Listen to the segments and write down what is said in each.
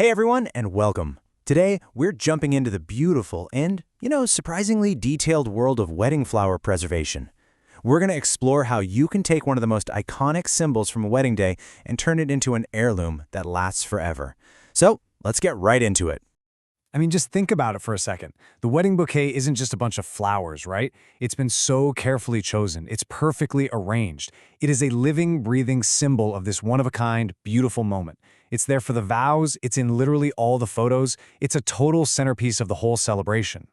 Hey everyone, and welcome. Today, we're jumping into the beautiful and, surprisingly detailed world of wedding flower preservation. We're going to explore how you can take one of the most iconic symbols from a wedding day and turn it into an heirloom that lasts forever. So, let's get right into it. Just think about it for a second. The wedding bouquet isn't just a bunch of flowers, right? It's been so carefully chosen. It's perfectly arranged. It is a living, breathing symbol of this one-of-a-kind, beautiful moment. It's there for the vows. It's in literally all the photos. It's a total centerpiece of the whole celebration.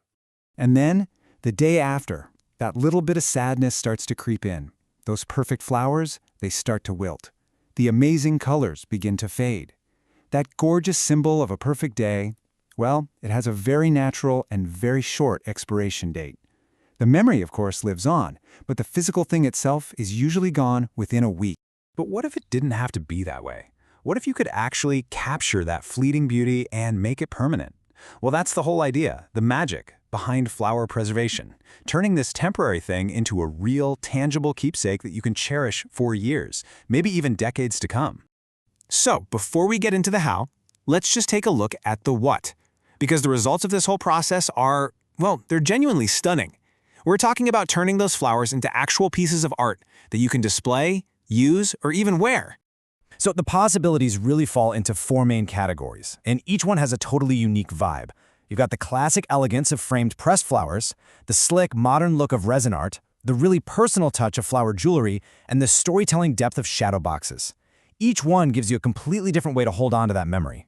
And then, the day after, that little bit of sadness starts to creep in. Those perfect flowers, they start to wilt. The amazing colors begin to fade. That gorgeous symbol of a perfect day, well, it has a very natural and very short expiration date. The memory, of course, lives on, but the physical thing itself is usually gone within a week. But what if it didn't have to be that way? What if you could actually capture that fleeting beauty and make it permanent? Well, that's the whole idea, the magic behind flower preservation, turning this temporary thing into a real, tangible keepsake that you can cherish for years, maybe even decades to come. So, before we get into the how, let's just take a look at the what. Because the results of this whole process are, well, they're genuinely stunning. We're talking about turning those flowers into actual pieces of art that you can display, use, or even wear. So the possibilities really fall into four main categories, and each one has a totally unique vibe. You've got the classic elegance of framed pressed flowers, the slick, modern look of resin art, the really personal touch of flower jewelry, and the storytelling depth of shadow boxes. Each one gives you a completely different way to hold on to that memory.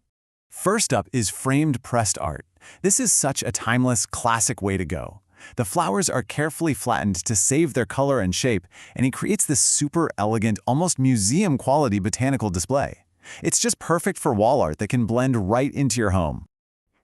First up is framed pressed art. This is such a timeless, classic way to go. The flowers are carefully flattened to save their color and shape, and it creates this super elegant, almost museum-quality botanical display. It's just perfect for wall art that can blend right into your home.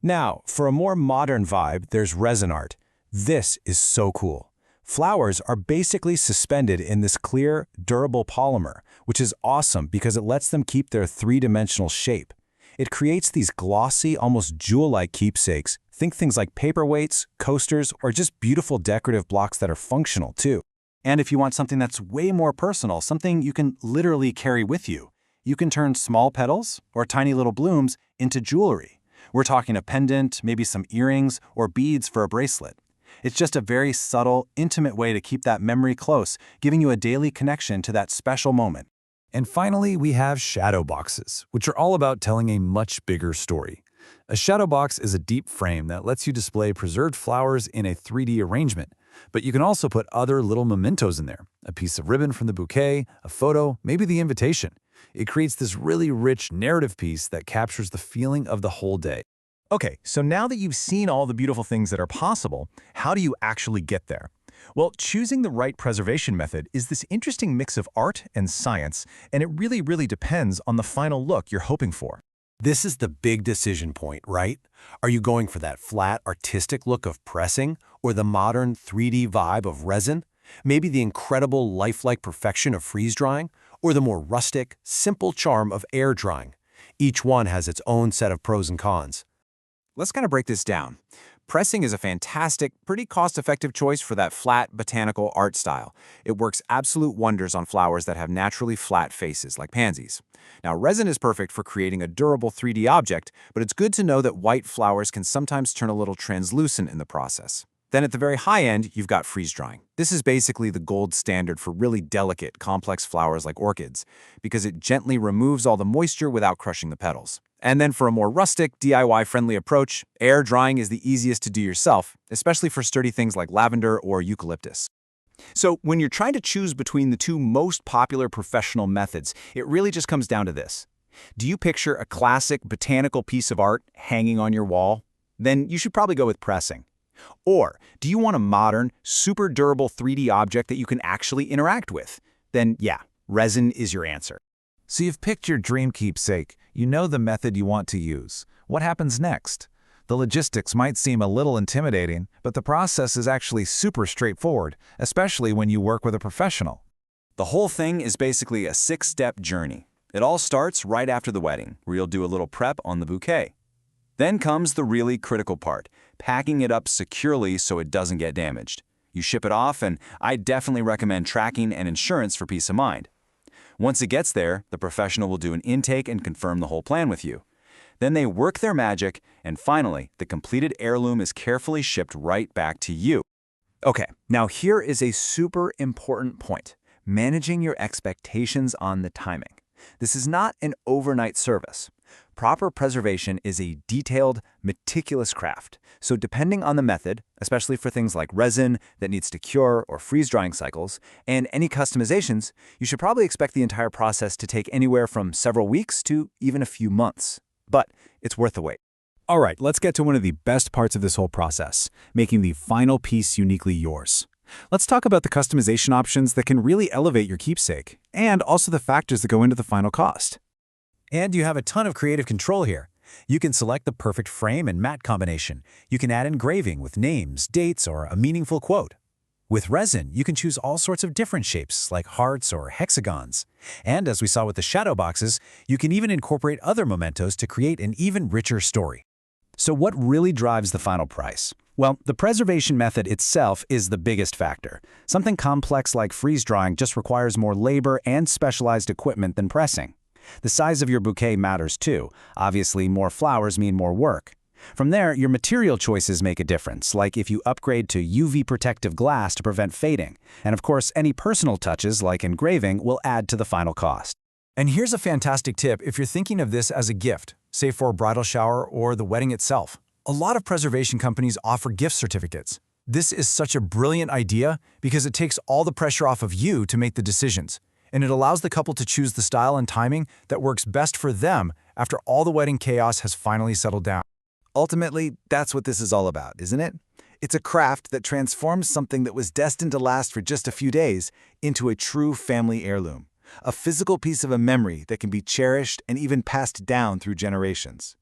Now, for a more modern vibe, there's resin art. This is so cool. Flowers are basically suspended in this clear, durable polymer, which is awesome because it lets them keep their three-dimensional shape. It creates these glossy, almost jewel-like keepsakes. Think things like paperweights, coasters, or just beautiful decorative blocks that are functional too. And if you want something that's way more personal, something you can literally carry with you, you can turn small petals or tiny little blooms into jewelry. We're talking a pendant, maybe some earrings, or beads for a bracelet. It's just a very subtle, intimate way to keep that memory close, giving you a daily connection to that special moment. And finally, we have shadow boxes, which are all about telling a much bigger story. A shadow box is a deep frame that lets you display preserved flowers in a 3D arrangement, but you can also put other little mementos in there, a piece of ribbon from the bouquet, a photo, maybe the invitation. It creates this really rich narrative piece that captures the feeling of the whole day. Okay, so now that you've seen all the beautiful things that are possible, how do you actually get there? Well, choosing the right preservation method is this interesting mix of art and science, and it really depends on the final look you're hoping for. This is the big decision point, right? Are you going for that flat, artistic look of pressing, or the modern 3D vibe of resin? Maybe the incredible lifelike perfection of freeze drying, or the more rustic, simple charm of air drying? Each one has its own set of pros and cons. Let's kind of break this down. Pressing is a fantastic, pretty cost-effective choice for that flat, botanical art style. It works absolute wonders on flowers that have naturally flat faces, like pansies. Now, resin is perfect for creating a durable 3D object, but it's good to know that white flowers can sometimes turn a little translucent in the process. Then at the very high end, you've got freeze drying. This is basically the gold standard for really delicate, complex flowers like orchids, because it gently removes all the moisture without crushing the petals. And then for a more rustic, DIY-friendly approach, air drying is the easiest to do yourself, especially for sturdy things like lavender or eucalyptus. So when you're trying to choose between the two most popular professional methods, it really just comes down to this. Do you picture a classic botanical piece of art hanging on your wall? Then you should probably go with pressing. Or do you want a modern, super durable 3D object that you can actually interact with? Then yeah, resin is your answer. So you've picked your dream keepsake. You know the method you want to use. What happens next? The logistics might seem a little intimidating, but the process is actually super straightforward, especially when you work with a professional. The whole thing is basically a 6-step journey. It all starts right after the wedding, where you'll do a little prep on the bouquet. Then comes the really critical part, packing it up securely so it doesn't get damaged. You ship it off, and I definitely recommend tracking and insurance for peace of mind. Once it gets there, the professional will do an intake and confirm the whole plan with you. Then they work their magic, and finally, the completed heirloom is carefully shipped right back to you. Okay, now here is a super important point: managing your expectations on the timing. This is not an overnight service. Proper preservation is a detailed, meticulous craft. So depending on the method, especially for things like resin that needs to cure or freeze-drying cycles, and any customizations, you should probably expect the entire process to take anywhere from several weeks to even a few months. But it's worth the wait. All right, let's get to one of the best parts of this whole process, making the final piece uniquely yours. Let's talk about the customization options that can really elevate your keepsake, and also the factors that go into the final cost. And you have a ton of creative control here. You can select the perfect frame and mat combination. You can add engraving with names, dates, or a meaningful quote. With resin, you can choose all sorts of different shapes, like hearts or hexagons. And as we saw with the shadow boxes, you can even incorporate other mementos to create an even richer story. So what really drives the final price? Well, the preservation method itself is the biggest factor. Something complex like freeze-drying just requires more labor and specialized equipment than pressing. The size of your bouquet matters too. Obviously, more flowers mean more work. From there, your material choices make a difference, like if you upgrade to UV protective glass to prevent fading. And of course, any personal touches like engraving will add to the final cost. And here's a fantastic tip if you're thinking of this as a gift, say for a bridal shower or the wedding itself. A lot of preservation companies offer gift certificates. This is such a brilliant idea because it takes all the pressure off of you to make the decisions, and it allows the couple to choose the style and timing that works best for them after all the wedding chaos has finally settled down. Ultimately, that's what this is all about, isn't it? It's a craft that transforms something that was destined to last for just a few days into a true family heirloom, a physical piece of a memory that can be cherished and even passed down through generations.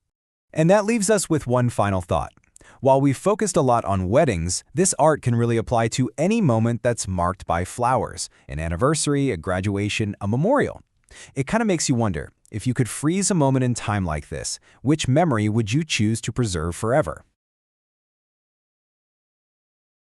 And that leaves us with one final thought. While we've focused a lot on weddings, this art can really apply to any moment that's marked by flowers, an anniversary, a graduation, a memorial. It kind of makes you wonder, if you could freeze a moment in time like this, which memory would you choose to preserve forever?